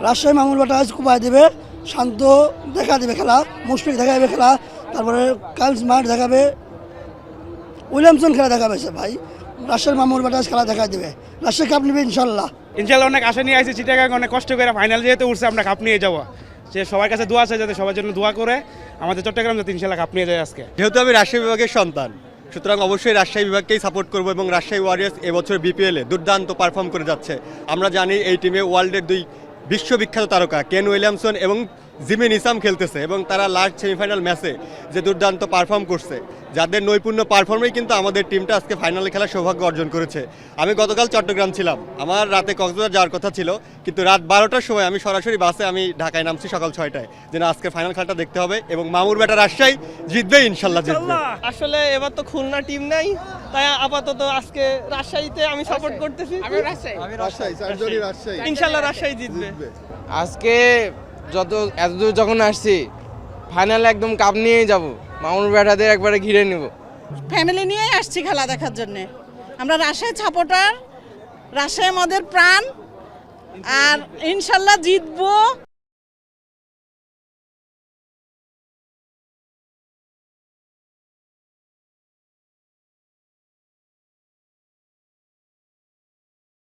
রাজশাহী মামুল বাটাজ কুপায় দেবে, শান্ত দেখা দেবে খেলা, মুশফিক দেখাবে খেলা, তারপরে কাইল স্মার্ট দেখাবে, উইলিয়ামসন খেলা দেখাবে ভাই। রাজশাহীর মামুল বাটাজ খেলা দেখা দেবে, রাজশাহী কাপ নেবে ইনশাল্লাহ। ইনশাল্লাহ অনেক আশা নিয়ে আসছি, চিটাগাং অনেক কষ্ট করে ফাইনাল যেহেতু উঠছে আমরা কাপ নিয়ে যাবো। সে সবার কাছে দোয়া আছে যাতে সবার জন্য দোয়া করে আমাদের চট্টগ্রাম যাতে ইনশাল্লাহ কাপ নিয়ে যায় আজকে। যেহেতু আমি রাজশাহী বিভাগের সন্তান, সুতরাং অবশ্যই রাজশাহী বিভাগকেই সাপোর্ট করব এবং রাজশাহী ওয়ারিয়র্স এবছর বিপিএলে দুর্দান্ত পারফর্ম করে যাচ্ছে। আমরা জানি এই টিমে ওয়ার্ল্ডের দুই বিশ্ববিখ্যাত তারকা কেন উইলিয়ামসন এবং জিমি নিসাম খেলতেছে এবং তারা লাস্ট সেমিফাইনাল ম্যাচে যে দুর্দান্ত পারফর্ম করছে, যাদের নৈপুণ্য পারফর্মেই কিন্তু আমাদের টিমটা আজকে ফাইনালে খেলার সৌভাগ্য অর্জন করেছে। আমি গতকাল চট্টগ্রাম ছিলাম, আমার রাতে কক্সবাজার যাওয়ার কথা ছিল, কিন্তু রাত 12টার সময় আমি সরাসরি বাসে আমি ঢাকায় নামছি সকাল 6টায়, যেন আজকে ফাইনাল খেলাটা দেখতে হবে এবং মামুর ব্যাটা রাজশাহী জিতবে, ইনশাল্লাহ জিতবে। আসলে এবার তো খুলনা টিম নাই, তাই আপাতত আজকে রাজশাহীতে আমি সাপোর্ট করতেছি। ইনশাল্লাহ রাজশাহী জিতবে। আজকে এতদূর যখন আসছি ফাইনালে একদম কাপ নিয়েই যাব, মামুন ব্যাটাদের একবারে ঘিরে নেব। ফ্যামিলি নিয়েই আসছি খেলা দেখার জন্য। আমরা রাজশাহী সাপোর্টার, রাজশাহী আমাদের প্রাণ, আর ইনশাল্লাহ জিতবো।